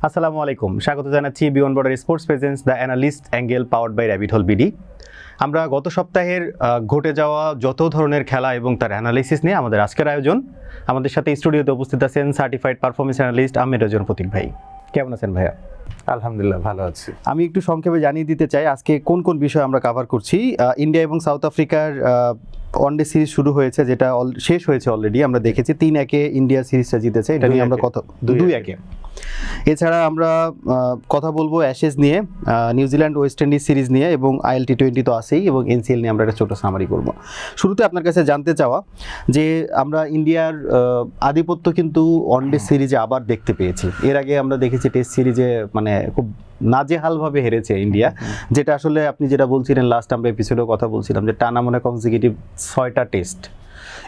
আসসালামু আলাইকুম, স্বাগত জানাচ্ছি beyond border sports presents the analyst angle powered by rabbit hole BD. আমরা গত সপ্তাহের ঘটে যাওয়া যত ধরনের খেলা এবং তার অ্যানালিসিস নিয়ে আমাদের আজকের আয়োজন। আমাদের সাথে স্টুডিওতে উপস্থিত আছেন সার্টিফাইড পারফরমেন্স অ্যানালিস্ট আহমেদ রাজন প্রতীক ভাই। কেমন আছেন ভাইয়া? আলহামদুলিল্লাহ, ভালো আছি। আমি একটু সংক্ষেপে জানিয়ে দিতে চাই আজকে কোন কোন বিষয় আমরা কভার করছি। ইন্ডিয়া এবং সাউথ আফ্রিকার ওয়ানডে সিরিজ শুরু হয়েছে, যেটা শেষ হয়েছে অলরেডি। আমরা দেখেছি 3-1 ইন্ডিয়া সিরিজটা জিতেছে, এটা নিয়ে আমরা কথা 2-1। এছাড়া আমরা কথা বলবো অ্যাশেজ নিয়ে, নিউজিল্যান্ড ওয়েস্ট ইন্ডিজ সিরিজ নিয়ে, এবং IL-T20 তো আছেই, এবং NCL নিয়ে আমরা একটা ছোটো সামারি করব। শুরুতে আপনার কাছে জানতে চাওয়া যে আমরা ইন্ডিয়ার আধিপত্য কিন্তু ওয়ানডে সিরিজে আবার দেখতে পেয়েছি। এর আগে আমরা দেখেছি টেস্ট সিরিজে মানে খুব নাজেহালভাবে হেরেছে ইন্ডিয়া, যেটা আসলে আপনি যেটা বলছিলেন লাস্ট আমরা এপিসোডেও কথা বলছিলাম যে টানা মনে কনজিকিউটিভ 6টা টেস্ট।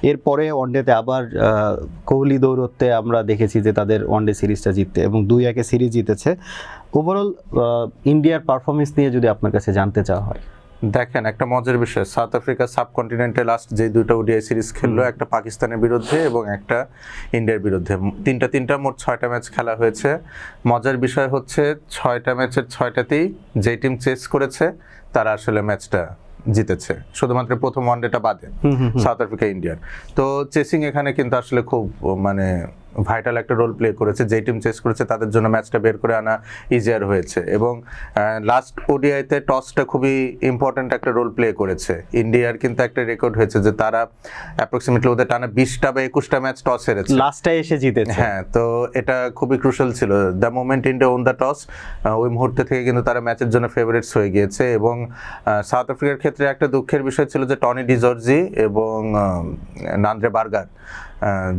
এরপরে ওয়ানডেতে আবার কোহলি দৌরত্বে আমরা দেখেছি যে তাদের ওয়ানডে সিরিজটা জিততে, এবং 2-1 সিরিজ জিতেছে। ওভারঅল ইন্ডিয়ার পারফরমেন্স নিয়ে যদি আপনার কাছে জানতে চাওয়া হয়। দেখেন, একটা মজার বিষয়, সাউথ আফ্রিকা সাবকন্টিনেন্টে লাস্ট যে দুটো ওডিআই সিরিজ খেললো, একটা পাকিস্তানের বিরুদ্ধে এবং একটা ইন্ডিয়ার বিরুদ্ধে, তিনটা মোট 6টা ম্যাচ খেলা হয়েছে। মজার বিষয় হচ্ছে 6টা ম্যাচের 6টাতেই যে টিম চেস করেছে তারা আসলে ম্যাচটা জিতেছে, শুধুমাত্র প্রথম ওয়ানডেটা বাদে সাউথ আফ্রিকা ইন্ডিয়ার। তো চেসিং এখানে কিন্তু আসলে খুব মানে ভাইটাল একটা রোল প্লে করেছে। যেই টিম চেস করেছে তাদের জন্য ম্যাচটা বের করে আনা ইজিয়ার হয়েছে, এবং লাস্ট ওডিআইতে টসটা খুবই ইম্পর্ট্যান্ট একটা রোল প্লে করেছে। ইন্ডিয়ার কিন্তু একটা রেকর্ড হয়েছে যে তারা অ্যাপ্রক্সিমেটলি ওদের টানা 20টা বা 21টা ম্যাচ টস হেরেছে, লাস্টে এসে জিতেছে। হ্যাঁ, তো এটা খুবই ক্রুশাল ছিল। The moment India won the toss, ওই মুহূর্তে থেকে কিন্তু তারা ম্যাচের জন্য ফেভারিটস হয়ে গিয়েছে। এবং সাউথ আফ্রিকার ক্ষেত্রে একটা দুঃখের বিষয় ছিল যে টনি ডিজর্জি এবং নান্দ্রে বার্গার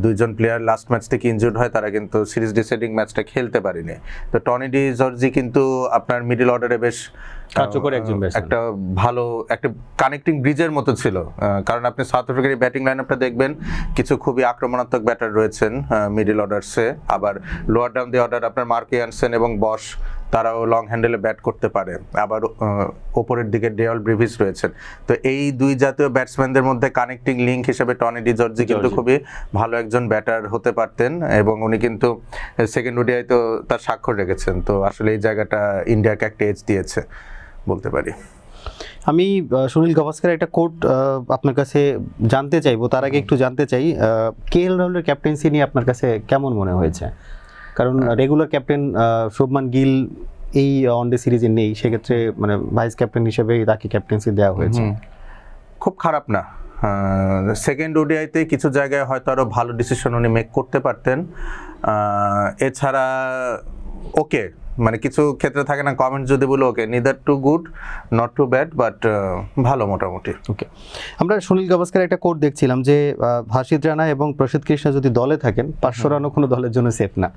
দুইজন প্লেয়ার লাস্ট ম্যাচ থেকে ইনজুর্ড হয়, তারা কিন্তু সিরিজ ডিসাইডিং ম্যাচটা খেলতে পারেনি। তো টনি ডিজর্জি কিন্তু আপনার মিডল অর্ডারে বেশ কার্যকরী একজন, একটা ভালো একটা কানেক্টিং ব্রিজের মতো ছিল। কারণ আপনি সাউথ আফ্রিকার এই ব্যাটিং লাইনআপটা দেখবেন, কিছু খুবই আক্রমণাত্মক ব্যাটার রয়েছেন মিডল অর্ডারসে, আবার লোয়ার ডাউন দি অর্ডার আপনার মার্ক ইয়ানসেন এবং বশ, তারাও লং হ্যান্ডেলে ব্যাট করতে পারে। আবার ওপরের দিকে ডেওয়াল ব্রিভিস রয়েছেন। তো এই দুই জাতীয় ব্যাটসম্যানদের মধ্যে কানেক্টিং লিঙ্ক হিসেবে টনি ডিজর্জি কিন্তু খুবই ভালো একজন ব্যাটার হতে পারতেন, এবং উনি কিন্তু সেকেন্ড ওডিআইতেও তার স্বাক্ষর রেখেছেন। তো আসলে এই জায়গাটা ইন্ডিয়াকে একটা এজ দিয়েছে বলতে পারি। আমি সুনীল গাভাস্কারের একটা কোট আপনার কাছে জানতে চাইবো, তার আগে একটু জানতে চাই KL রাহুলের ক্যাপ্টেন্সি নিয়ে আপনার কাছে কেমন মনে হয়েছে? কারণ রেগুলার ক্যাপ্টেন শুভমান গিল এই ওয়ানডে সিরিজে নেই, সেক্ষেত্রে মানে ভাইস ক্যাপ্টেন হিসেবে তাকে ক্যাপ্টেন্সি দেওয়া হয়েছে। খুব খারাপ না। সেকেন্ড ওডিআইতে কিছু জায়গায় হয়তো আরও ভালো ডিসিশন উনি মেক করতে পারতেন। এছাড়া ওকে, মানে কিছু ক্ষেত্রে থাকে না, কমেন্ট যদি বলো okay, neither too good not too bad, but ভালো মোটামুটি। ওকে, আমরা সুনীল গাভাস্কার একটা কোট দেখছিলাম যে ভাসিত রানা এবং প্রসিদ্ধ কৃষ্ণ যদি দলে থাকেন 500 রানও কোনো দলের জন্য সেফ না।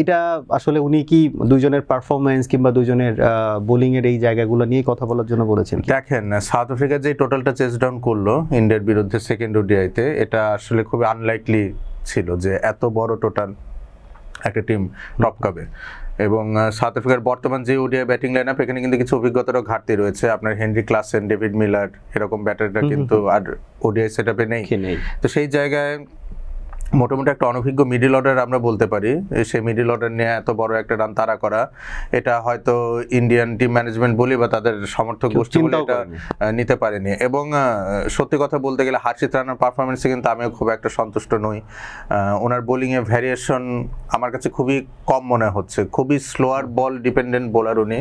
এটা আসলে উনি কি দুইজনের পারফরমেন্স কিংবা দুইজনের বোলিংয়ের এই জায়গাগুলো নিয়ে কথা বলার জন্য বলেছেন? দেখেন, সাউথ আফ্রিকা যে টোটালটা চেস ডাউন করলো ইন্ডিয়ার বিরুদ্ধে সেকেন্ড ওডিআইতে, এটা আসলে খুবই আনলাইকলি ছিল যে এত বড় টোটাল একটা টিম টপকাবে। এবং সাউথ আফ্রিকার বর্তমান যে ওডিআই ব্যাটিং লাইন আপ, এখানে কিন্তু কিছু অভিজ্ঞতারও ঘাটতি রয়েছে। আপনার হেনরি ক্লাসেন, ডেভিড মিলার এরকম ব্যাটাররা কিন্তু আর ওডিআই সেট আপে নেই। তো সেই জায়গায় মোটামুটি একটা অনভিজ্ঞ মিডল অর্ডার আমরা বলতে পারি। সেই মিডল অর্ডার নিয়ে এত বড় একটা রান তাড়া করা, এটা হয়তো ইন্ডিয়ান টিম ম্যানেজমেন্ট বলি বা তাদের সমর্থক গোষ্ঠী বলে এটা নিতে পারেনি। এবং সত্যি কথা বলতে গেলে হার্ষিত রানার পারফরমেন্সে কিন্তু আমিও খুব একটা সন্তুষ্ট নই। ওনার বোলিংয়ে ভ্যারিয়েশন আমার কাছে খুবই কম মনে হচ্ছে। খুবই স্লোয়ার বল ডিপেন্ডেন্ট বোলার উনি,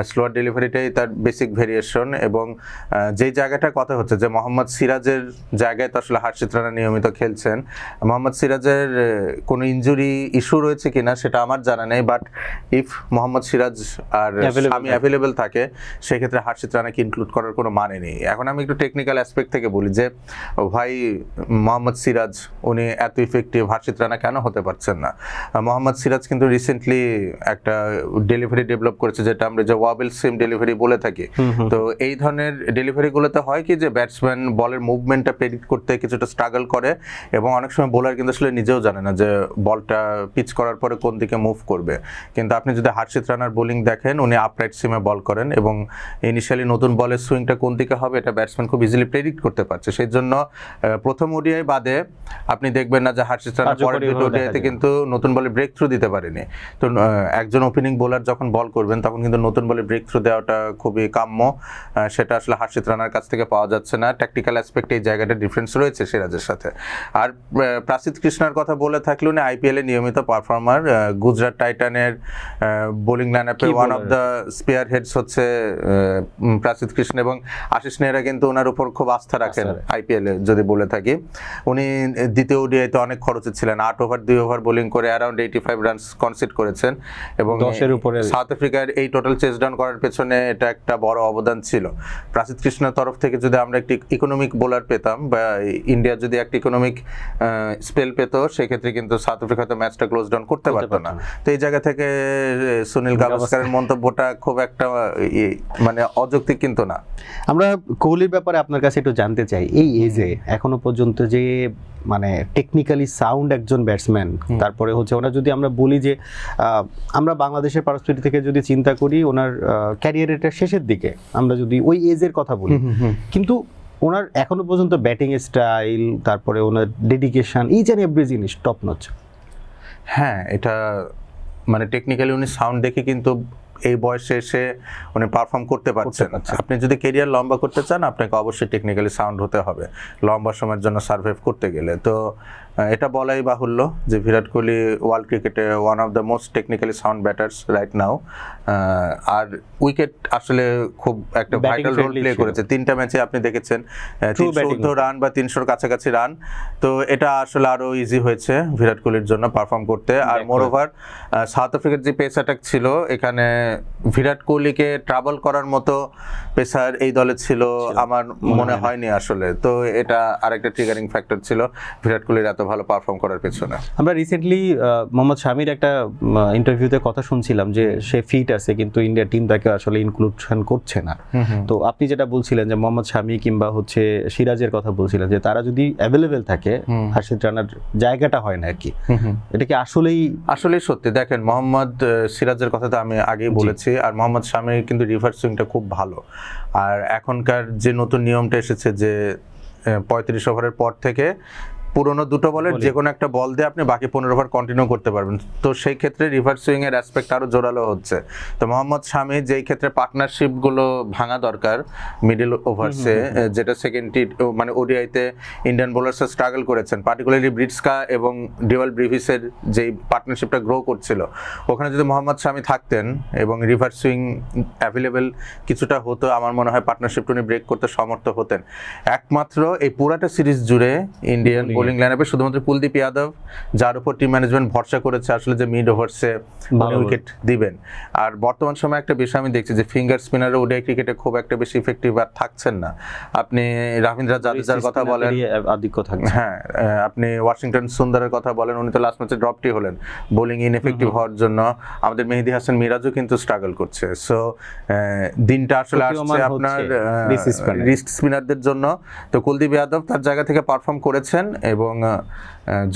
স্লোয়ার ডেলিভারিটাই তার বেসিক ভ্যারিয়েশন। এবং যেই জায়গাটা কথা হচ্ছে যে মোহাম্মদ সিরাজের জায়গায় তো আসলে হার্ষিত রানা নিয়মিত খেলছেন। মোহাম্মদ সিরাজের কোনো ইনজুরি ইস্যু রয়েছে কিনা সেটা আমার জানা নেই, বাট ইফ মোহাম্মদ সিরাজ আর আমি অ্যাভেলেবেল থাকে সেক্ষেত্রে হার্ষিত রানাকে ইনক্লুড করার কোনো মানে নেই। এখন আমি একটু টেকনিক্যাল অ্যাসপেক্ট থেকে বলি যে ভাই মোহাম্মদ সিরাজ উনি এত ইফেক্টিভ, হার্ষিত রানা কেন হতে পারছেন না? মোহাম্মদ সিরাজ কিন্তু রিসেন্টলি একটা ডেলিভারি ডেভেলপ করেছে, যেটা আমরা যে ওয়াবেল সিম ডেলিভারি বলে থাকি। তো এই ধরনের ডেলিভারিগুলোতে হয় কি যে ব্যাটসম্যান বলের মুভমেন্টটা প্রেডিক্ট করতে কিছুটা স্ট্রাগল করে, এবং অনেক সময় বোলার বোলার কিন্তু আসলে নিজেও জানে না যে বলটা পিচ করার পরে কোন দিকে মুভ করবে। কিন্তু আপনি যদি হার্ষিত রানার বোলিং দেখেন, উনি আপরাইট সিমে বল করেন এবং ইনিশিয়ালি নতুন বলের সুইংটা কোন দিকে হবে এটা ব্যাটসম্যান খুব ইজিলি প্রেডিক্ট করতে পারছে। সেই জন্য প্রথম ওডিআই বাদে আপনি দেখবেন না যে হার্ষিত রানা পরের দুটো ওডিআইতে কিন্তু নতুন বলে ব্রেক থ্রু দিতে পারেনি। তো একজন ওপেনিং বোলার যখন বল করবেন তখন কিন্তু নতুন বলে ব্রেক থ্রু দেওয়াটা খুবই কাম্য, সেটা আসলে হার্ষিত রানার কাছ থেকে পাওয়া যাচ্ছে না। ট্যাকটিক্যাল অ্যাসপেক্টে এই জায়গাটা ডিফারেন্স রয়েছে সিরাজের সাথে। আর প্রাসিদ কৃষ্ণার কথা বলে থাকলে উনি আইপিএলে নিয়মিত পারফর্মার, গুজরাট টাইটানের বোলিং লাইনআপে one of the spearheads হচ্ছে প্রাসিদ কৃষ্ণ, এবং আশিস নেহরা কিন্তু ওনার উপর খুব আস্থা রাখেন আইপিএলে যদি বলে থাকি। উনি দ্বিতীয় ওডিআইতে অনেক খরচে ছিলেন, 8 ওভার 2 ওভার বোলিং করে অ্যারাউন্ড 85 রানস কনসিড করেছেন এবং সাউথ আফ্রিকার এই টোটাল চেস ডাউন করার পেছনে এটা একটা বড় অবদান ছিল। প্রাসিদ কৃষ্ণের তরফ থেকে যদি আমরা একটি ইকোনমিক বোলার পেতাম বা ইন্ডিয়া যদি একটা ইকোনমিক স্পেল পেত, সেক্ষেত্রে কিন্তু সাউথ আফ্রিকা তো ম্যাচটা ক্লোজ ডাউন করতে পারতো না। তো এই জায়গা থেকে সুনীল গাভাস্কারের মন্তব্যটা খুব একটা মানে অযৌক্তিক কিন্তু না। আমরা কোহলির ব্যাপারে আপনার কাছে একটু জানতে চাই, এই এজে এখনো পর্যন্ত যে মানে টেকনিক্যালি সাউন্ড একজন ব্যাটসম্যান, তারপরে হচ্ছে ওরা যদি আমরা বলি যে আমরা বাংলাদেশের পারস্পরিক থেকে যদি চিন্তা করি ওনার ক্যারিয়ারের শেষের দিকে আমরা যদি ওই এজের কথা বলি, কিন্তু ওনার এখনো পর্যন্ত ব্যাটিং স্টাইল, তারপরে ওনার ডেডিকেশন, ইচ অ্যান্ড এভরি জিনিস টপ নচ। হ্যাঁ, এটা মানে টেকনিক্যালি উনি সাউন্ড দেখে কিন্তু এই বয়সে এসে উনি পারফর্ম করতে পারছেন। আপনি যদি ক্যারিয়ার লম্বা করতে চান আপনাকে অবশ্যই টেকনিক্যালি সাউন্ড হতে হবে লম্বা সময়ের জন্য সার্ভাইভ করতে গেলে। তো এটা বলাই বাহুল্য যে বিরাট কোহলি ওয়ার্ল্ড ক্রিকেটে one of the most technically sound batters right now. আর উইকেট আসলে খুব একটা ভাইটাল রোল প্লে করেছে। 3টা ম্যাচে আপনি দেখেছেন 314 রান বা 300-র কাছাকাছি রান। তো এটা আসলে আরো ইজি হয়েছে বিরাট কোহলির জন্য পারফর্ম করতে। আর মোর ওভার সাউথ আফ্রিকার যে পেস অ্যাটাক ছিল, এখানে বিরাট কোহলিকে ট্রাবল করার মতো পেসার এই দলে ছিল আমার মনে হয়নি আসলে। তো এটা আরেকটা ট্রিগারিং ফ্যাক্টর ছিল বিরাট কোহলির এত ভালো পারফর্ম করার পেছনে। আমরা রিসেন্টলি মোহাম্মদ শামির একটা ইন্টারভিউতে কথা শুনছিলাম যে সে ফিট আছে কিন্তু ইন্ডিয়া টিম তাকে আসলে ইনক্লুশন করছে না। তো আপনি যেটা বলছিলেন যে মোহাম্মদ শামি কিংবা হচ্ছে সিরাজের কথা বলছিলেন যে তারা যদি অ্যাভেলেবেল থাকে হার্ষিত রানার জায়গাটা হয় না আর কি, এটা কি আসলেই সত্যি? দেখেন, মোহাম্মদ সিরাজের কথা তো আমি আগেই বলেছি, আর মোহাম্মদ শামির কিন্তু রিভার্স সুইংটা খুব ভালো। আর এখনকার যে নতুন নিয়মটা এসেছে যে 35 ওভারের পর থেকে পুরোনো দুটো বলের যে কোনো একটা বল দিয়ে আপনি বাকি 15 ওভার কন্টিনিউ করতে পারবেন, তো সেই ক্ষেত্রে রিভার্স সুইং এর অ্যাসপেক্ট আরো জোরালো হচ্ছে। তো মোহাম্মদ শামি যেই ক্ষেত্রে পার্টনারশিপ গুলো ভাঙা দরকার মিডল ওভারসে, যেটা সেকেন্ড টি মানে ওডিআইতে ইন্ডিয়ান বোলারসরা স্ট্রাগল করেছেন, পার্টিকুলারলি ব্রিটসকা এবং ডিওয়াল ব্রিভিসের যেই পার্টনারশিপটা গ্রো করছিল, ওখানে যদি মোহাম্মদ শামি থাকতেন এবং রিভার্স সুইং অ্যাভেলেবেল কিছুটা হতো, আমার মনে হয় পার্টনারশিপটা উনি ব্রেক করতে সমর্থ হতেন। একমাত্র এই পুরাটা সিরিজ জুড়ে ইন্ডিয়ান বোলিং লাইনআপে শুধুমাত্র কুলদীপ যাদব, যার উপর টিম ম্যানেজমেন্ট ভরসা করেছে আসলে যে মিড ওভারসে উইকেট দিবেন। আর বর্তমান সময়ে একটা বিষয় আমি দেখছি যে ফিঙ্গার স্পিনার ওডিআই ক্রিকেটে খুব একটা বেশি ইফেক্টিভ আর থাকছেন না। আপনি রবীন্দ্র জাদেজার কথা বলেন, হ্যাঁ, আপনি ওয়াশিংটন সুন্দরের কথা বলেন, উনি তো লাস্ট ম্যাচে ড্রপটি হলেন বোলিং ইনএফেক্টিভ হওয়ার জন্য। আমাদের মেহেদী হাসান মিরাজও কিন্তু স্ট্রাগল করছে। সো দিনটা আসলে আসছে আপনার রিস্ট স্পিনারদের জন্য। তো কুলদীপ যাদব তার জায়গা থেকে পারফর্ম করেছেন এবং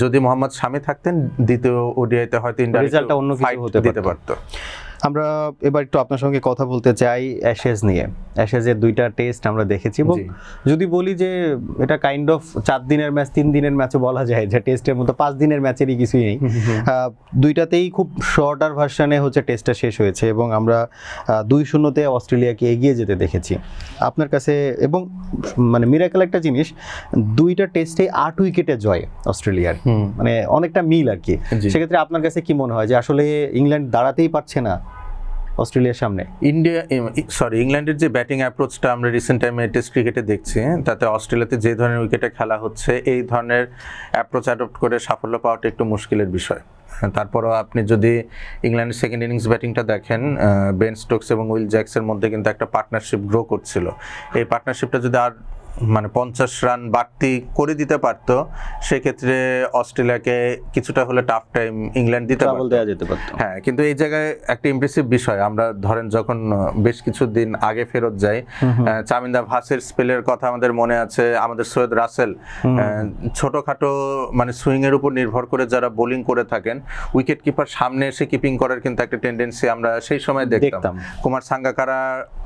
যদি মোহাম্মদ শামি থাকতেন দ্বিতীয় ওডিআইতে হয়তো রেজাল্টটা অন্য কিছু হতে পারতো। আমরা এবার একটু আপনার সঙ্গে কথা বলতে চাই অ্যাশেজ নিয়ে। অ্যাশেজের 2টা টেস্ট আমরা দেখেছি এবং যদি বলি যে এটা কাইন্ড অফ 4 দিনের ম্যাচ 3 দিনের ম্যাচও বলা যায়, যে টেস্টের মতো 5 দিনের ম্যাচেরই কিছুই নেই। 2টাতেই খুব শর্টার ভার্সনে হচ্ছে টেস্টটা শেষ হয়েছে এবং আমরা 2-0-তে অস্ট্রেলিয়াকে এগিয়ে যেতে দেখেছি আপনার কাছে। এবং মানে মিরাকেল একটা জিনিস, 2টা টেস্টে 8 উইকেটে জয় অস্ট্রেলিয়ার, মানে অনেকটা মিল আর কি। সেক্ষেত্রে আপনার কাছে কি মনে হয় যে আসলে ইংল্যান্ড দাঁড়াতেই পারছে না অস্ট্রেলিয়ার সামনে? ইংল্যান্ডের যে ব্যাটিং অ্যাপ্রোচটা আমরা রিসেন্ট টাইমে টেস্ট ক্রিকেটে দেখছি, তাতে অস্ট্রেলিয়াতে যে ধরনের উইকেটে খেলা হচ্ছে এই ধরনের অ্যাপ্রোচ অ্যাডপ্ট করে সাফল্য পাওয়াটা একটু মুশকিলের বিষয়। তারপরও আপনি যদি ইংল্যান্ডের সেকেন্ড ইনিংস ব্যাটিংটা দেখেন, বেন স্টোকস এবং উইল জ্যাক্সের মধ্যে কিন্তু একটা পার্টনারশিপ গ্রো করছিল। এই পার্টনারশিপটা যদি আর মানে 50 রান বাড়তি করে দিতে পারতো, সেক্ষেত্রে অস্ট্রেলিয়াকে কিছুটা হলে টাফ টাইম ইংল্যান্ড দিতে পারতো, দেওয়া যেতে পারতো। হ্যাঁ। কিন্তু এই জায়গায় একটা ইমপ্রেসিভ বিষয়, আমরা ধরেন যখন বেশ কিছুদিন আগে ফেরত যাই, চামিন্দা ভাসের স্পেলের কথা আমাদের মনে আছে, আমাদের সৈয়দ রাসেল, ছোটখাটো মানে সুইং এর উপর নির্ভর করে যারা বোলিং করে থাকেন, উইকেট কিপার সামনে এসে কিপিং করার কিন্তু একটা টেন্ডেন্সি আমরা সেই সময় দেখতাম। কুমার সাঙ্গাকারা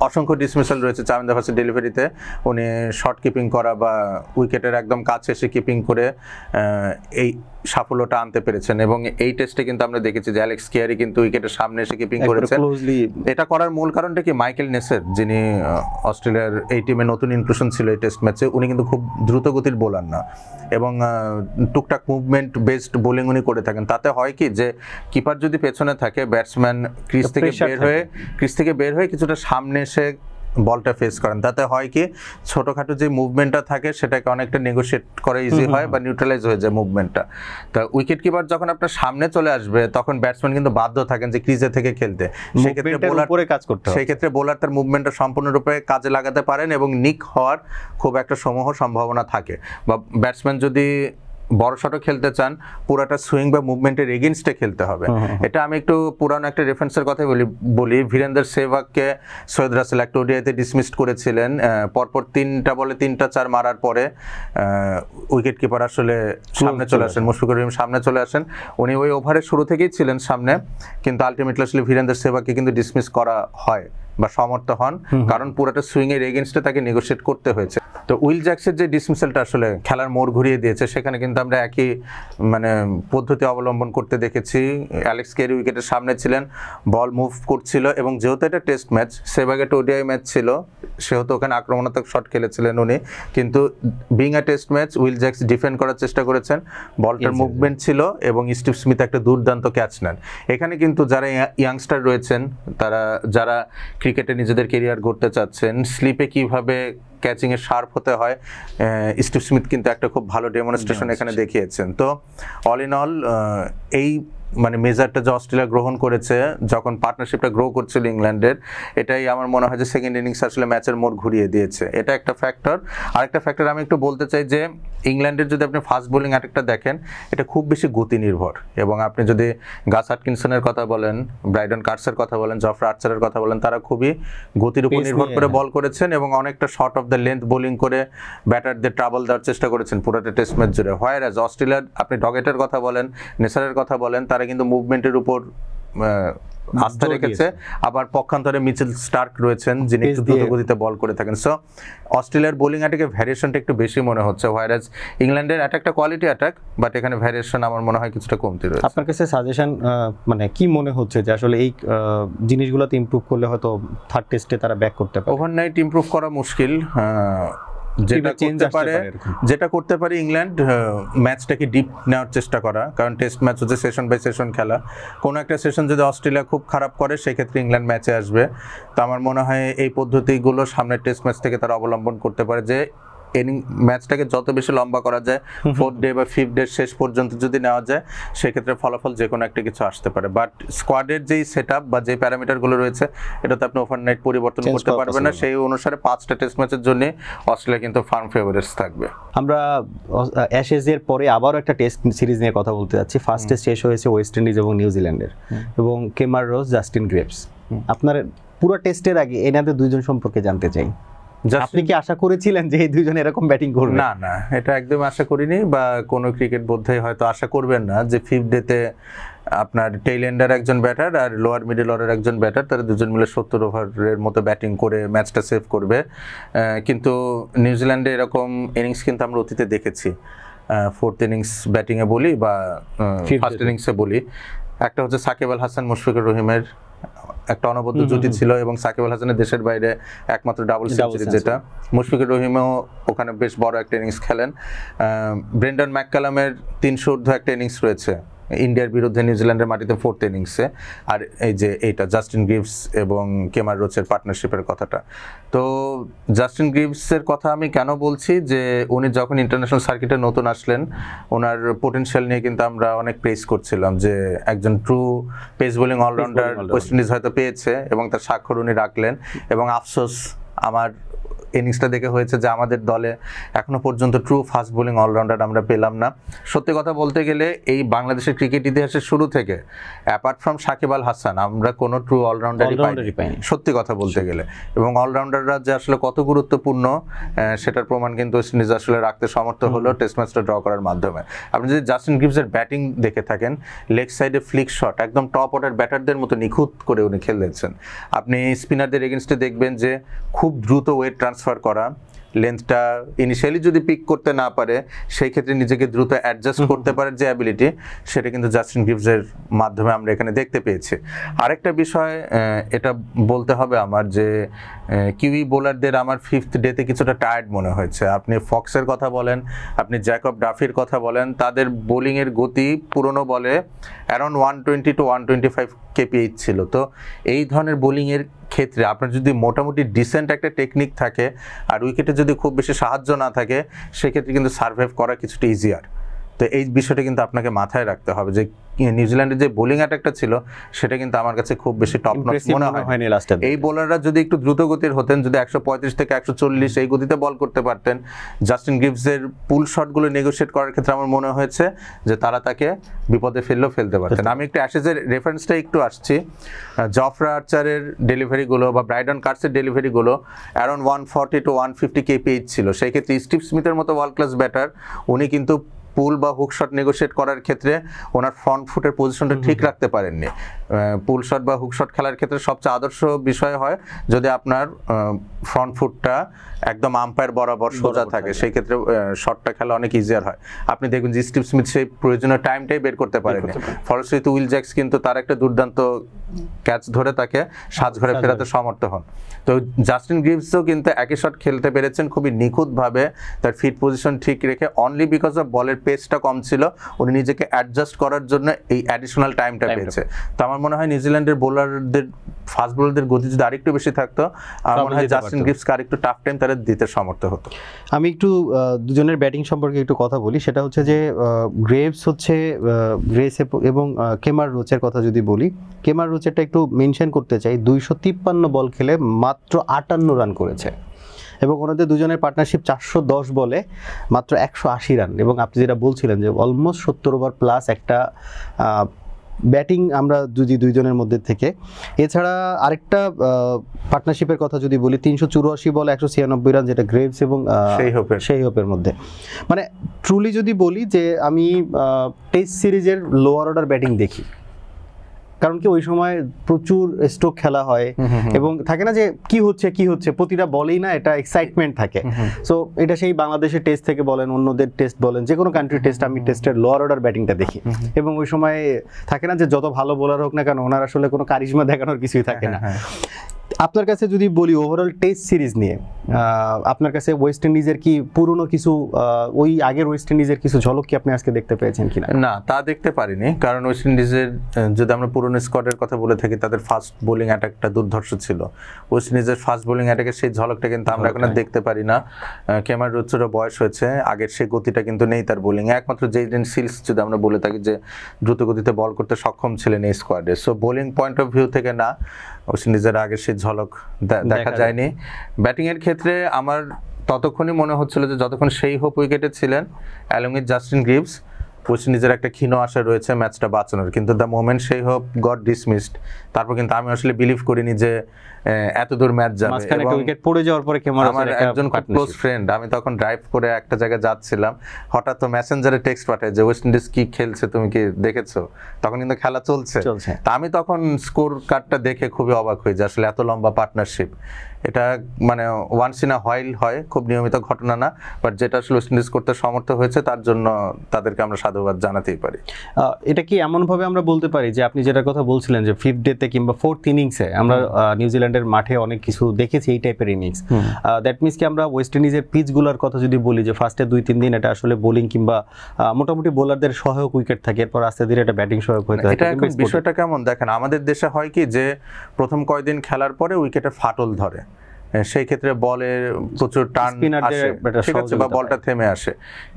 অসংখ্য ডিসমিসাল রয়েছে চামিন্দা ভাসের ডেলিভারিতে, উনি শর্ট কিপিং করা বা উইকেটের একদম কাছে এসে কিপিং করে এই সাফল্যটা আনতে পেরেছেন। এবং এই টেস্টে কিন্তু আমরা দেখেছি যে অ্যালেক্স কেয়ারি কিন্তু উইকেটের সামনে এসে কিপিং করেছেন। এটা করার মূল কারণটা কি, মাইকেল নেসের, যিনি অস্ট্রেলিয়ার এই টিমে নতুন ইনক্লুশন ছিল এই টেস্ট ম্যাচে, উনি কিন্তু খুব দ্রুত গতির বোলার না, এবং টুকটাক মুভমেন্ট বেসড বোলিং উনি করে থাকেন। তাতে হয় কি যে কিপার যদি পেছনে থাকে, ব্যাটসম্যান ক্রিজ থেকে বের হয়ে কিছুটা সামনে এসে বলটা ফেস করেন, তাতে হয় কি ছোটখাটো যে মুভমেন্টটা থাকে সেটাকে অনেকটা নেগোশিয়েট করা ইজি হয় বা নিউট্রালাইজ হয়ে যায় মুভমেন্টটা। তা উইকেট কিপার যখন আপনার সামনে চলে আসবে তখন ব্যাটসম্যান কিন্তু বাধ্য থাকেন যে ক্রিজে থেকে খেলতে, সেক্ষেত্রে বোলার তার মুভমেন্টটা সম্পূর্ণরূপে কাজে লাগাতে পারেন এবং নিক হওয়ার খুব একটা সম্ভাবনা থাকে। বা ব্যাটসম্যান যদি বড় শটও খেলতে চান, পুরাটা সুইং বা মুভমেন্টের এগেইনস্টে খেলতে হবে। এটা আমি একটু পুরানো একটা রেফারেন্সের কথা বলি বীরেন্দর সেহবাগকে সৈয়দ রাসেল একটা ওডিআইতে ডিসমিসড করেছিলেন, পরপর 3টা বলে 3টা 4 মারার পরে উইকেট কিপার আসলে সামনে চলে আসেন, মুশফিকুর রহিম সামনে চলে আসেন। উনি ওই ওভারের শুরু থেকেই ছিলেন সামনে, কিন্তু আলটিমেটলি আসলে বীরেন্দর সেহবাগকে কিন্তু ডিসমিস করা হয় বা সমর্থ হন, কারণ পুরোটা সুইং এর এগেইনস্টে তাকে নেগোশিয়েট করতে হয়েছে। তো উইল জ্যাক্সের যে ডিসমিসালটা আসলে খেলার মোড় ঘুরিয়ে দিয়েছে, সেখানে কিন্তু আমরা একই মানে পদ্ধতি অবলম্বন করতে দেখেছি। অ্যালেক্স কেরি উইকেটের সামনে ছিলেন, বল মুভ করছিল, এবং যেহেতু এটা টেস্ট ম্যাচ, সেভাগে একটা ওডিআই ম্যাচ ছিল, সেহেতু ওখানে আক্রমণাত্মক শট খেলেছিলেন উনি, কিন্তু being a test match Will Jacks defend করার চেষ্টা করেছেন, বলটার মুভমেন্ট ছিল এবং স্টিভ স্মিথ একটা দুর্দান্ত ক্যাচ নেন। এখানে কিন্তু যারা ইয়াংস্টার রয়েছেন, তারা যারা ক্রিকেটে নিজেদের কেরিয়ার গড়তে চাচ্ছেন, স্লিপে কিভাবে ক্যাচিং এ শার্প হতে হয়, স্টিভ স্মিথ কিন্তু একটা খুব ভালো ডেমনস্ট্রেশন এখানে দেখিয়েছেন। তো অল ইন অল এই মানে মেজারটা যে অস্ট্রেলিয়া গ্রহণ করেছে যখন পার্টনারশিপটা গ্রো করছিল ইংল্যান্ডের, এটাই আমার মনে হয় যে সেকেন্ড ইনিংস আসলে ম্যাচের মোড় ঘুরিয়ে দিয়েছে। এটা একটা ফ্যাক্টর। আরেকটা ফ্যাক্টর আমি একটু বলতে চাই যে ইংল্যান্ডের যদি আপনি ফাস্ট বোলিং অ্যাটাকটা দেখেন, এটা খুব বেশি গতি নির্ভর, এবং আপনি যদি গাস হাটকিনসনের কথা বলেন, ব্রাইডন কার্সের কথা বলেন, জফরা আর্চারের কথা বলেন, তারা খুবই গতির উপর নির্ভর করে বল করেছেন এবং অনেকটা short of the length bowling করে ব্যাটারদের ট্রাবল দেওয়ার চেষ্টা করেছেন পুরোটা টেস্ট ম্যাচ জুড়ে। হোয়ারাজ অস্ট্রেলিয়ার আপনি ডগেটের কথা বলেন, নেসারের কথা বলেন, তারা কিন্তু মুভমেন্টের উপর আস্থা রেখেছে। আবার পক্ষান্তরে মিচেল স্টার্ক রয়েছেন, যিনি একটু দ্রুত গতিতে বল করে থাকেন। সো অস্ট্রেলিয়ার বোলিং অ্যাটাকে ভ্যারিয়েশনটা একটু বেশি মনে হচ্ছে, হোয়ারাজ ইংল্যান্ডের অ্যাটাকটা কোয়ালিটি অ্যাটাক, বাট এখানে ভ্যারিয়েশন আমার মনে হয় কিছুটা কমতি রয়েছে। আপনার কাছে সাজেশন মানে কি মনে হচ্ছে যে আসলে এই জিনিসগুলোতে ইমপ্রুভ করলে হয়তো থার্ড টেস্টে তারা ব্যাক করতে পারে? ওভারনাইট ইমপ্রুভ করা মুশকিল। যেটা করতে পারে ইংল্যান্ড, ম্যাচটাকে ডিপ নেওয়ার চেষ্টা করা, কারণ টেস্ট ম্যাচ হচ্ছে সেশন বাই সেশন খেলা। কোনো একটা সেশন যদি অস্ট্রেলিয়া খুব খারাপ করে, সেক্ষেত্রে ইংল্যান্ড ম্যাচে আসবে। তো আমার মনে হয় এই পদ্ধতিগুলো সামনের টেস্ট ম্যাচ থেকে তারা অবলম্বন করতে পারে, যে ম্যাচটাকে যত বেশি লম্বা করা যায়, 4th ডে বা 5th ডে শেষ পর্যন্ত যদি নেওয়া যায়, সেক্ষেত্রে ফলাফল যে কোনো একটা কিছু আসতে পারে। বাট স্কোয়াডের যেই সেট আপ বা যে প্যারামিটারগুলো রয়েছে, এটাতে আপনি ওভারনাইট পরিবর্তন করতে পারবেন না। সেই অনুসারে 5টা টেস্ট ম্যাচের জন্য অস্ট্রেলিয়া কিন্তু ফার্ম ফেভারিটস থাকবে। আমরা অ্যাশেজের পরে আবারও একটা টেস্ট সিরিজ নিয়ে কথা বলতে যাচ্ছি। ফার্স্ট টেস্ট শেষ হয়েছে ওয়েস্ট ইন্ডিজ এবং নিউজিল্যান্ডের, এবং কেমার রোজ, জাস্টিন গ্রেভস। আপনার পুরো টেস্টের আগে এনাদের দুইজন সম্পর্কে জানতে চাই। আপনি কি আশা করেছিলেন যে এই দুইজন এরকম ব্যাটিং করবে? না, এটা একদম আশা করিনি, বা কোনো ক্রিকেট বোদ্ধাই হয়তো আশা করবেন না যে 5th ডেতে আপনার টেইল এন্ডার একজন ব্যাটার আর লোয়ার মিডল অর্ডার একজন ব্যাটার, তারা দুজন মিলে 70 ওভারের মতো ব্যাটিং করে ম্যাচটা সেভ করবে। কিন্তু নিউজিল্যান্ডে এরকম ইনিংস কিন্তু আমরা অতীতে দেখেছি। 4th ইনিংস ব্যাটিংয়ে বলি বা ফার্স্ট ইনিংসে বলি, একটা হচ্ছে সাকিব আল হাসান মুশফিকুর রহিমের একটা অনবদ্য জুটি ছিল, এবং সাকিব আল হাসানের দেশের বাইরে একমাত্র ডাবল সেঞ্চুরি, যেটা মুশফিকুর রহিমও ওখানে বেশ বড় একটা ইনিংস খেলেন। ব্রেন্ডন ম্যাককালামের 300 ঊর্ধ্ব একটা ইনিংস রয়েছে ইন্ডিয়ার বিরুদ্ধে নিউজিল্যান্ডের মাটিতে 4th ইনিংসে। আর এই যে এইটা জাস্টিন গ্রিভস এবং কেমার রোচের পার্টনারশিপের কথাটা, তো জাস্টিন গ্রিভসের কথা আমি কেন বলছি, যে উনি যখন ইন্টারন্যাশনাল সার্কিটে নতুন আসলেন, ওনার পোটেনশিয়াল নিয়ে কিন্তু আমরা অনেক প্রেস করছিলাম, যে একজন true pace bowling allrounder West Indies হয়তো পেয়েছে, এবং তার স্বাক্ষর উনি রাখলেন। এবং আফসোস, আমার ইনিংসটা দেখে হয়েছে যে আমাদের দলে এখনো পর্যন্ত ট্রু ফাস্ট বোলিং অলরাউন্ডার আমরা পেলাম না। সত্যি কথা বলতে গেলে এই বাংলাদেশের ক্রিকেট ইতিহাসের শুরু থেকে অ্যাপার্ট ফ্রম সাকিব আল হাসান আমরা কোনো ট্রু অলরাউন্ডারই পাইনি, সত্যি কথা বলতে গেলে। এবং অলরাউন্ডাররা যে আসলে কত গুরুত্বপূর্ণ সেটার প্রমাণ কিন্তু ওয়েস্ট ইন্ডিজ আসলে রাখতে সমর্থ হলো টেস্ট ম্যাচটা ড্র করার মাধ্যমে। আপনি যদি জাস্টিন গিবসের ব্যাটিং দেখে থাকেন, লেগ সাইডে ফ্লিক শট একদম টপ অর্ডার ব্যাটারদের মতো নিখুঁত করে উনি খেলেছেন। আপনি স্পিনারদের এগেনস্টে দেখবেন যে খুব দ্রুত ওয়েট ট্রান্সফার করা, লেন্থটা ইনিশিয়ালি যদি পিক করতে না পারে সেই ক্ষেত্রে নিজেকে দ্রুত অ্যাডজাস্ট করতে পারে যে অ্যাবিলিটি, সেটা কিন্তু জাস্টিন গিবসের মাধ্যমে আমরা এখানে দেখতে পেয়েছি। আরেকটা বিষয় এটা বলতে হবে আমার যে কিউই বোলারদের আমার 5th ডেতে কিছুটা টায়ার্ড মনে হয়েছে। আপনি ফক্সের কথা বলেন, আপনি জ্যাকব ডাফির কথা বলেন, তাদের বোলিংয়ের গতি পুরনো বলে অ্যারাউন্ড 120 to 125 kph ছিল। তো এই ধরনের বোলিংয়ের ক্ষেত্রে আপনার যদি মোটামুটি ডিসেন্ট একটা টেকনিক থাকে আর উইকেটে যদি খুব বেশি সাহায্য না থাকে, সেক্ষেত্রে কিন্তু সার্ভাইভ করা কিছুটা ইজিয়ার। তো এই বিষয়টা কিন্তু আপনাকে মাথায় রাখতে হবে যে নিউজিল্যান্ডের যে বোলিং অ্যাটাকটা ছিল সেটা কিন্তু আমার কাছে খুব বেশি টপ নচ মনে হয়নি। এই বোলাররা যদি একটু দ্রুত গতির হতেন, যদি 135 থেকে 140 এই গতিতে বল করতে পারতেন, জাস্টিন গিবসের পুল শটগুলো নেগোশিয়েট করার ক্ষেত্রে আমার মনে হয়েছে যে তারা তাকে বিপদে ফেলতে পারতেন। আমি একটু অ্যাশেজের রেফারেন্সটা একটু আসছি। জফরা আর্চারের ডেলিভারিগুলো বা ব্রাইডন কার্সের ডেলিভারিগুলো অ্যারাউন্ড 140 to 150 kph ছিল। সেই ক্ষেত্রে স্টিভ স্মিথের মতো ওয়ার্ল্ড ক্লাস ব্যাটার উনি কিন্তু পুল বা হুক শট নেগোশিয়েট করার ক্ষেত্রে ওনার ফ্রন্ট ফুটের পজিশনটা ঠিক রাখতে পারেননি। পুল শট বা হুক শট খেলার ক্ষেত্রে সবচেয়ে আদর্শ বিষয় হয় যদি আপনার ফ্রন্ট ফুটটা একদম আম্পায়ার বরাবর সোজা থাকে, সেই ক্ষেত্রে শটটা খেলা অনেক ইজিয়ার হয়। আপনি দেখবেন যে স্টিভ স্মিথ সেই প্রয়োজনীয় টাইমটাই বের করতে পারেনি। ফলশ্রুতিতে উইল জ্যাক্স কিন্তু তার একটা দুর্দান্ত ক্যাচ ধরে তাকে সাজঘরে ফেরাতে সমর্থ হন। তো জাস্টিন গিবসও কিন্তু একই শট খেলতে পেরেছেন খুবই নিখুঁতভাবে, তার ফিট পজিশন ঠিক রেখে, অনলি বিকজ অফ বলের পেসটা কম ছিল উনি নিজেকে অ্যাডজাস্ট করার জন্য এই অ্যাডিশনাল টাইমটা পেয়েছে। তো আমার মনে হয় নিউজিল্যান্ডের বোলারদের ফাস্ট বোলারদের গতি যদি আরেকটু বেশি থাকতো, আমার মনে হয় জাস্টিন গিবসকে আরেকটু টাফ টাইম তারা দিতে সমর্থ হতো। আমি একটু দুজনের ব্যাটিং সম্পর্কে একটু কথা বলি। সেটা হচ্ছে যে গ্রেভস এবং কেমার রোচের কথা যদি বলি, কেমার রোচেরটা একটু মেনশন করতে চাই। 253 বল খেলে মাত্র 58 রান করেছে এবং ওনাদের দুজনের পার্টনারশিপ 410 বলে মাত্র 180 রান। এবং আপনি যেটা বলছিলেন যে অলমোস্ট 70 ওভার প্লাস একটা ব্যাটিং আমরা যদি দুইজনের মধ্যে থেকে। এছাড়া আরেকটা পার্টনারশিপের কথা যদি বলি, 384 বলে 196 রান, যেটা গ্রেভস এবং সেই হোপের মধ্যে। মানে ট্রুলি যদি বলি যে আমি টেস্ট সিরিজের লোয়ার অর্ডার ব্যাটিং দেখি, কারণ কি ওই সময় প্রচুর স্ট্রোক খেলা হয় এবং থাকে না যে কি হচ্ছে প্রতিটা বলেই না এটা এক্সাইটমেন্ট থাকে। সো এটা সেই বাংলাদেশের টেস্ট থেকে বলেন, অন্যদের টেস্ট বলেন, যে কোনো কান্ট্রি টেস্ট, আমি টেস্টের লোয়ার অর্ডার ব্যাটিংটা দেখি। এবং ওই সময় থাকে না যে যত ভালো বোলার হোক না কেন, ওনার আসলে কোনো কারিশমা দেখানোর কিছুই থাকে না। আপনার কাছে যদি বলি ওভারঅল টেস্ট সিরিজ নিয়ে, আপনার কাছে ওয়েস্ট ইন্ডিজের কি পুরনো কিছু ওই আগের ওয়েস্ট ইন্ডিজের কিছু ঝলক কি আপনি আজকে দেখতে পেয়েছেন কিনা? না, তা দেখতে পারিনি, কারণ ওয়েস্ট ইন্ডিজের যদি আমরা পুরনো স্কোয়াডের কথা বলে থাকি, তাদের ফাস্ট বোলিং অ্যাটাকটা দুর্ধর্ষ ছিল। ওয়েস্ট ইন্ডিজের ফাস্ট বোলিং অ্যাটাকের সেই ঝলকটা কিন্তু আমরা এখন দেখতে পারি না। কেমার রোচেরও বয়স হয়েছে, আগের সেই গতিটা কিন্তু নেই তার বোলিং। একমাত্র জেইডেন সিলস যদি আমরা বলে থাকি যে দ্রুত গতিতে বল করতে সক্ষম ছিলেন এই স্কোয়াডে। So bowling point of view থেকে না, ওয়েস্ট ইন্ডিজের আগের সেই ঝলক দেখা যায়নি। ব্যাটিংয়ের ক্ষেত্রে আমার ততক্ষণই মনে হচ্ছিল যে যতক্ষণ সেই হোপ উইকেটে ছিলেন along with Justin Gibbs, West ইন্ডিজের একটা ক্ষীণ আশা রয়েছে ম্যাচটা বাঁচানোর। কিন্তু দ্য মোমেন্ট সেই হোপ গট ডিসমিসড, তারপর কিন্তু আমি আসলে বিলিভ করিনি যে এত দূর ম্যাচ যাবে। একটা উইকেট পড়ে যাওয়ার পরে আমার একজন ক্লোজ ফ্রেন্ড, আমি তখন ড্রাইভ করে একটা জায়গায় যাচ্ছিলাম, হঠাৎ তো মেসেঞ্জারে টেক্সট পাঠায় যে ওয়েস্ট ইন্ডিজ কি খেলছে, তুমি কি দেখেছো? তখন কিন্তু খেলা চলছে। তা আমি তখন স্কোর কার্ডটা দেখে খুবই অবাক হই যে আসলে এত লম্বা পার্টনারশিপ, এটা মানে ওয়ান্স ইন আ হোয়াইল হয়, খুব নিয়মিত ঘটনা না, বাট যেটা আসলে ওয়েস্ট ইন্ডিজ করতে সমর্থ হয়েছে তার জন্য তাদেরকে আমরা সাধুবাদ জানাতেই পারি। এটা কি এমনভাবে আমরা বলতে পারি যে আপনি যেটার কথা বলছিলেন যে 5th ডেতে কিংবা 4th ইনিংসে আমরা নিউজিল্যান্ডের মাঠে অনেক কিছু দেখেছি এই টাইপের ইনিংস, দ্যাট মিনস কি আমরা ওয়েস্ট ইন্ডিজের পিচগুলোর কথা যদি বলি যে ফার্স্টে 2-3 দিন এটা আসলে বোলিং কিংবা মোটামুটি বোলারদের সহায়ক উইকেট থাকে, এরপর আস্তে ধীরে এটা ব্যাটিং সহায়ক হয়ে থাকে। এটা এখন বিষয়টা কেমন দেখেন, আমাদের দেশে হয় কি যে প্রথম কয়েকদিন খেলার পরে উইকেটে ফাটল ধরে, সেই ক্ষেত্রে বলের প্রচুর টান Spinnerদের আসে, একটা ঠিক আছে, বা সহযোগিতা বলটা থেমে আসে।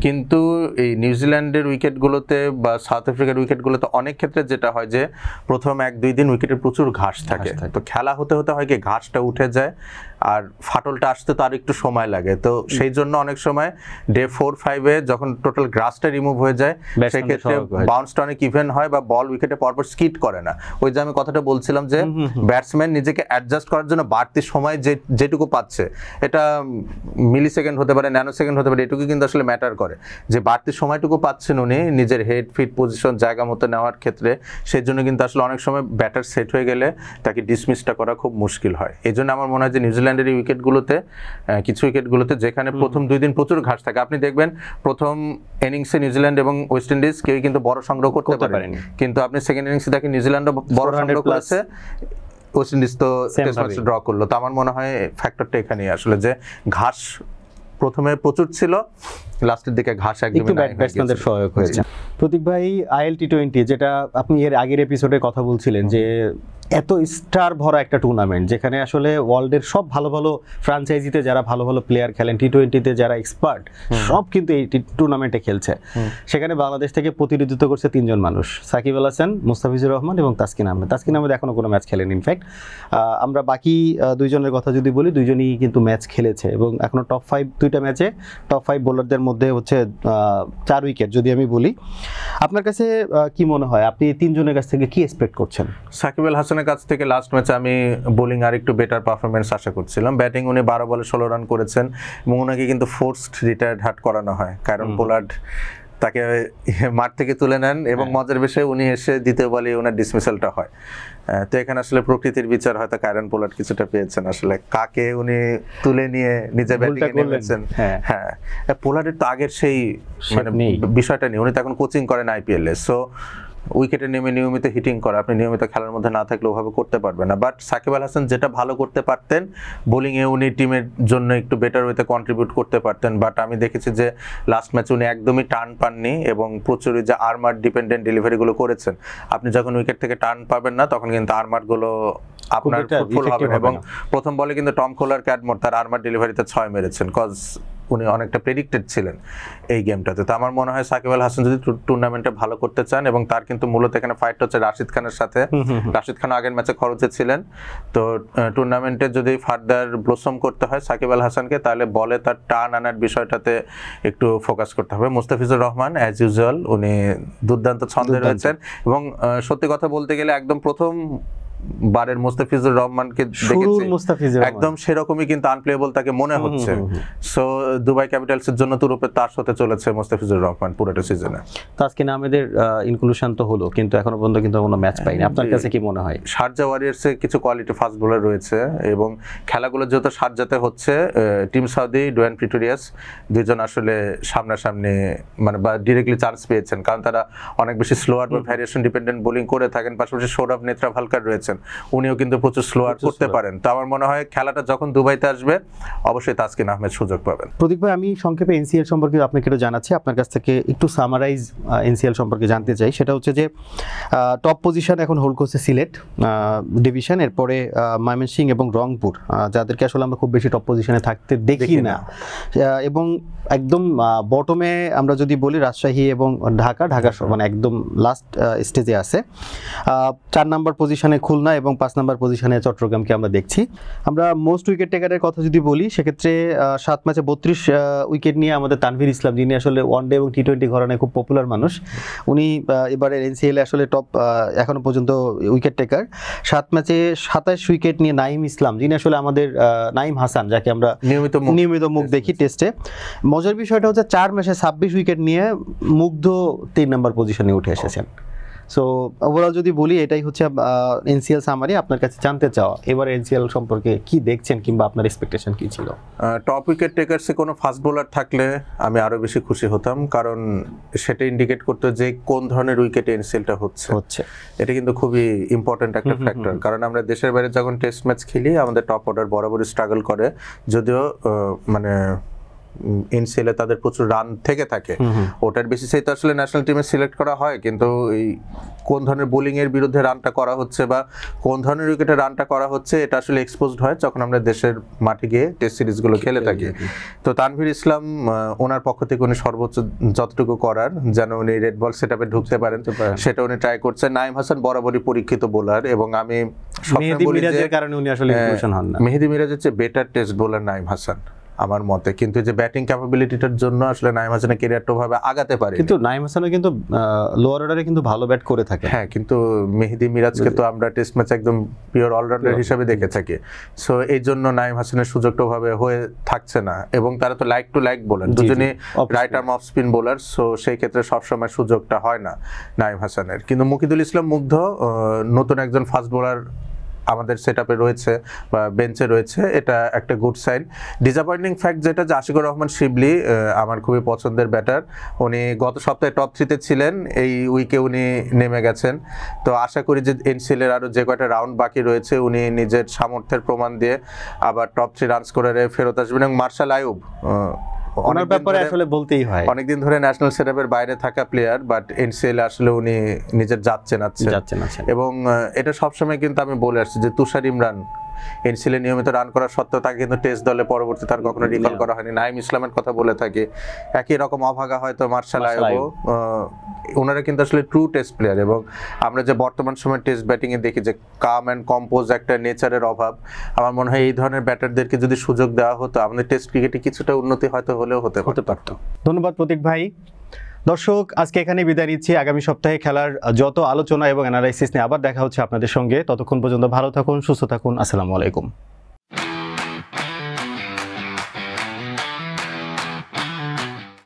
কিন্তু এই নিউজিল্যান্ডের উইকেটগুলোতে বা সাউথ আফ্রিকার উইকেটগুলোতে অনেক ক্ষেত্রে যেটা হয় যে প্রথম 1-2 দিন উইকেটে প্রচুর ঘাস থাকে, তো খেলা হতে হতে হয় কি ঘাসটা উঠে যায় আর ফাটলটা আসতে তো আর একটু সময় লাগে। তো সেই জন্য অনেক সময় ডে 4-5-এ যখন টোটাল গ্রাসটা রিমুভ হয়ে যায় সেই ক্ষেত্রে বাউন্সটা অনেক ইভেন হয় বা বল উইকেটে পরপর স্কিড করে না। ওই যে আমি কথাটা বলছিলাম যে ব্যাটসম্যান নিজেকে অ্যাডজাস্ট করার জন্য বাড়তি সময় যেটুকু পাচ্ছে, এটা মিলি সেকেন্ড হতে পারে, ন্যানো সেকেন্ড হতে পারে, এটুকু কিন্তু আসলে ম্যাটার করে যে বাড়তি সময়টুকু পাচ্ছেন উনি নিজের হেড ফিট পজিশন জায়গা মতো নেওয়ার ক্ষেত্রে। সেই জন্য কিন্তু আসলে অনেক সময় ব্যাটার সেট হয়ে গেলে তাকে ডিসমিসটা করা খুব মুশকিল হয়। এই জন্য আমার মনে হয় যে নিউজিল্যান্ডের এই উইকেটগুলোতে কিছু উইকেটগুলোতে যেখানে প্রথম 2 দিন প্রচুর ঘাস থাকে, আপনি দেখবেন প্রথম ইনিংসে নিউজিল্যান্ড এবং ওয়েস্ট ইন্ডিজ কেউই কিন্তু বড় সংগ্রহ করতে পারেনি, কিন্তু আপনি সেকেন্ড ইনিংসে দেখেন নিউজিল্যান্ডও বড় সংগ্রহ করেছে, ওয়েস্ট ইন্ডিজ তো টেস্ট ম্যাচ ড্র করলো। তো আমার মনে হয় ফ্যাক্টরটা এখানেই আসলে যে ঘাস প্রথমে প্রচুর ছিল, লাস্টের দিকে ঘাস একদমই নাই, ব্যাটসম্যানদের সহায়ক হয়েছে। প্রতীক ভাই, IL T20 যেটা আপনি এর আগের এপিসোডে কথা বলছিলেন যে এত স্টার ভরা একটা টুর্নামেন্ট যেখানে আসলে ওয়ার্ল্ডের সব ভালো ভালো ফ্র্যাঞ্চাইজিতে যারা ভালো ভালো প্লেয়ার খেলেন, T20-তে যারা এক্সপার্ট সব কিন্তু এই টুর্নামেন্টে খেলছে। সেখানে বাংলাদেশ থেকে প্রতিনিধিত্ব করছে 3 জন মানুষ, সাকিব আল হাসান, মুস্তাফিজুর রহমান এবং তাসকিন আহমেদ। তাসকিন আহমেদ এখনো কোনো ম্যাচ খেলেন। ইনফ্যাক্ট আমরা বাকি 2 জনের কথা যদি বলি, 2 জনই কিন্তু ম্যাচ খেলেছে এবং এখনো টপ 5 2টা ম্যাচে টপ 5 বোলারদের মধ্যে হচ্ছে 4 উইকেট। যদি আমি বলি, আপনার কাছে কি মনে হয়, আপনি 3 জনের কাছ থেকে কি এক্সপেক্ট করছেন? সাকিব আল হাসানের কাছ থেকে লাস্ট ম্যাচে আমি বোলিং আর একটু বেটার পারফরমেন্স আশা করছিলাম। ব্যাটিং উনি 12 বলে 16 রান করেছেন এবং ওনাকে কিন্তু ফোর্সড রিটায়ার্ড হাট করানো হয়, কারণ পোলার্ড তাকে মাঠ থেকে তুলে নেন এবং মজার বিষয়ে উনি এসে দ্বিতীয় বলে ওনার ডিসমিসালটা হয়। তো এখানে আসলে প্রকৃতির বিচার হয়তো কায়রন পোলার্ড কিছুটা পেয়েছেন, আসলে কাকে উনি তুলে নিয়ে নিজে ব্যাটিং এ নেমেছেন। হ্যাঁ, পোলার্ডের তো আগের সেই মানে বিষয়টা নেই, উনি তো এখন কোচিং করেন IPL এ, সো উইকেটে নেমে নিয়মিত হিটিং করা আপনি নিয়মিত খেলার মধ্যে না থাকলে ওভাবে করতে পারবেন না। বাট সাকিব আল হাসান যেটা ভালো করতে পারতেন, বোলিংয়ে উনি টিমের জন্য একটু বেটার ওয়েতে কন্ট্রিবিউট করতে পারতেন। বাট আমি দেখেছি যে লাস্ট ম্যাচে উনি একদমই টার্ন পাননি এবং প্রচুর যে আর্মার ডিপেন্ডেন্ট ডেলিভারিগুলো করেছেন, আপনি যখন উইকেট থেকে টার্ন পাবেন না তখন কিন্তু আর্মারগুলো আপনার ফুটফুল হবে না। এবং প্রথম বলে কিন্তু টম কোলার ক্যাডমোর তার আর্মার ডেলিভারিতে 6 মেরেছেন, কজ উনি অনেকটা প্রেডিক্টেড ছিলেন এই গেমটাতে। তো আমার মনে হয় সাকিব আল হাসান যদি টুর্নামেন্টে ভালো করতে চান, এবং তার কিন্তু মূলত এখানে ফাইট হচ্ছে রাশিদ খানের সাথে, রাশিদ খান আগের ম্যাচে খরচে ছিলেন, তো টুর্নামেন্টে যদি ফার্দার ব্লসম করতে হয় সাকিব আল হাসানকে, তাহলে বলে তার টার্ন আনার বিষয়টাতে একটু ফোকাস করতে হবে। মুস্তাফিজুর রহমান অ্যাজ ইউজুয়াল উনি দুর্দান্ত ছন্দে রয়েছেন এবং সত্যি কথা বলতে গেলে একদম প্রথম বারের মুস্তাফিজুর রহমানকে দেখেছি একদম সেরকমই কিন্তু আনপ্লেয়েবল তাকে মনে হচ্ছে। সো দুবাই ক্যাপিটালসের জন্য তো রূপে তাস হতে চলেছে মুস্তাফিজুর রহমান পুরোটা সিজনে। তাসকিন আহমেদের ইনক্লুশন তো হলো, কিন্তু এখনো পর্যন্ত কিন্তু কোনো ম্যাচ পাইনি। আপনার কাছে কি মনে হয়? শারজা ওয়ারিয়ার্সে কিছু কোয়ালিটি ফাস্ট বোলার রয়েছে এবং খেলাগুলো যেহেতু শারজাতে হচ্ছে, টিম সাউদি ডোয়েন প্রিটোরিয়াস দুইজন আসলে সামনাসামনি মানে বা ডিরেক্টলি চান্স পেয়েছেন, কারণ তারা অনেক বেশি স্লোয়ার বা ভ্যারিয়েশন ডিপেন্ডেন্ট বোলিং করে থাকেন। পাশাপাশি সৌরভ নেত্রাভালকার রয়েছে, উনিও কিন্তু প্রচুর স্লোয়ার করতে পারেন। তো আমার মনে হয় খেলাটা যখন দুবাইতে আসবে অবশ্যই তাসকিন আহমেদ সুযোগ পাবেন। প্রতীক ভাই, আমি সংক্ষেপে NCL সম্পর্কে আপনাকে একটু জানাচ্ছি, আপনার কাছ থেকে একটু সামারাইজ NCL সম্পর্কে জানতে চাই। সেটা হচ্ছে যে টপ পজিশন এখন হোল্ড করছে সিলেট ডিভিশন, এরপরে ময়মনসিংহ এবং রংপুর, যাদেরকে আসলে আমরা খুব বেশি টপ পজিশনে থাকতে দেখি না। এবং একদম বটমে আমরা যদি বলি রাজশাহী এবং ঢাকা মানে একদম লাস্ট স্টেজে আছে। 4 নাম্বার পজিশনে খুলনা এবং 5 নাম্বার পজিশনে চট্টগ্রামকে আমরা দেখছি। আমরা মোস্ট উইকেট টেকারের কথা যদি বলি, সেক্ষেত্রে 7 ম্যাচে 32 উইকেট নিয়ে আমাদের তানভীর ইসলাম, যিনি আসলে ওয়ানডে এবং T20 ঘরানায় খুব পপুলার মানুষ, উনি এবারের NCL এ আসলে টপ এখনো পর্যন্ত উইকেট টেকার। 7 ম্যাচে 27 উইকেট নিয়ে নাইম ইসলাম, যিনি আসলে আমাদের নাইম হাসান, যাকে আমরা নিয়মিত মুখ দেখি টেস্টে। মজার বিষয়টা হচ্ছে 4 ম্যাচে 26 উইকেট নিয়ে মুগ্ধ 3 নাম্বার পজিশনে উঠে এসেছেন। সো ওভারঅল যদি বলি, এটাই হচ্ছে NCL সামারি। আপনার কাছে জানতে চাওয়া, এবার NCL সম্পর্কে কি দেখছেন কিংবা আপনার এক্সপেকটেশন কি ছিল? টপ উইকেট টেকারসে কোনো ফাস্ট বোলার থাকলে আমি আরো বেশি খুশি হতাম, কারণ সেটা ইন্ডিকেট করতো যে কোন ধরনের উইকেটে NCLটা হচ্ছে। এটা কিন্তু খুবই ইম্পর্টেন্ট একটা ফ্যাক্টর, কারণ আমরা দেশের বাইরে যখন টেস্ট ম্যাচ খেলি আমাদের টপ অর্ডার বরাবরই স্ট্রাগল করে, যদিও মানে এনসিএলে তাদের প্রচুর রান থেকে থাকে, ওটার বেসিসেই তো আসলে ন্যাশনাল টিমে সিলেক্ট করা হয়। কিন্তু এই কোন ধরনের বোলিং এর বিরুদ্ধে রানটা করা হচ্ছে বা কোন ধরনের উইকেটে রানটা করা হচ্ছে এটা আসলে এক্সপোজড হয় যখন আমরা দেশের মাঠে গিয়ে টেস্ট সিরিজগুলো খেলে থাকি। তো তানভীর ইসলাম ওনার পক্ষ থেকে উনি সর্বোচ্চ যতটুকু করার যেন উনি রেড বল সেটআপে ঢুকতে পারেন সেটা উনি ট্রাই করছেন। নাঈম হাসান বরাবরই পরীক্ষিত বোলার এবং আমি মেহেদী মিরাজের কারণে উনি আসলে ইনক্লুশন হন না। মেহেদী মিরাজের চেয়ে better test bowler Naeem Hasan আমার মতে, কিন্তু যে ব্যাটিং ক্যাপাবিলিটিটার জন্য আসলে নাঈম হাসানের ক্যারিয়ারটা ভাবে আগাতে পারে। কিন্তু নাঈম হাসানও কিন্তু লোয়ার অর্ডারে কিন্তু ভালো ব্যাট করে থাকে। হ্যাঁ, কিন্তু মেহেদী মিরাজকে তো আমরা টেস্ট ম্যাচে একদম পিওর অলরাউন্ডার হিসেবে দেখে থাকি। সো এই জন্য নাঈম হাসানের সুযোগটা ভাবে হয়ে থাকছে না, এবং তারা তো লাইক টু লাইক বোলার, দুজনেই right arm off spin bowler. So সেই ক্ষেত্রে সবসময় সুযোগটা হয় না নাঈম হাসানের। কিন্তু মুকিদুল ইসলাম মুগ্ধ নতুন একজন ফাস্ট বোলার আমাদের সেটআপে রয়েছে বা বেঞ্চে রয়েছে, এটা একটা গুড সাইন। ডিসঅ্যাপয়েন্টিং ফ্যাক্ট যেটা যে আশিকুর রহমান শিবলি আমার খুবই পছন্দের ব্যাটার, উনি গত সপ্তাহে টপ 3-তে ছিলেন, এই উইকে উনি নেমে গেছেন। তো আশা করি যে এনসিএল এর আরো যে কয়টা রাউন্ড বাকি রয়েছে উনি নিজের সামর্থ্যের প্রমাণ দিয়ে আবার টপ 3 রান স্কোরারে ফেরত আসবেন। এবং মার্শাল আইয়ুব ওনার ব্যাপারে আসলে বলতেই হয়, অনেকদিন ধরে ন্যাশনাল সেটআপের বাইরে থাকা প্লেয়ার, বাট এনসিএল আসলে উনি নিজের যাচ্ছেন এবং এটা সবসময় কিন্তু আমি বলে আসছি যে তুষার ইমরান এনসিএল এ নিয়মিত রান করা সত্ত্বেও তাকে কিন্তু টেস্ট দলে পরবর্তী তার কখনো রিকল করা হয়নি। নাঈম ইসলামের কথা বলে থাকি, একই রকম অভাগা হয়তো মার্শাল আইয়ুব, ওনারা কিন্তু আসলে ট্রু টেস্ট প্লেয়ার। এবং আমরা যে বর্তমান সময় টেস্ট ব্যাটিং এ দেখি যে কাম অ্যান্ড কম্পোজ একটা নেচারের অভাব, আমার মনে হয় এই ধরনের ব্যাটারদেরকে যদি সুযোগ দেওয়া হতো আমাদের টেস্ট ক্রিকেটে কিছুটা উন্নতি হয়তো হলেও হতে পারতো। ধন্যবাদ প্রতীক ভাই। দর্শক, আজকে এখানে বিদায় নিচ্ছি। আগামী সপ্তাহে খেলার যত আলোচনা এবং অ্যানালাইসিস নিয়ে আবার দেখা হচ্ছে আপনাদের সঙ্গে। ততক্ষণ পর্যন্ত ভালো থাকুন, সুস্থ থাকুন। আসসালামু আলাইকুম।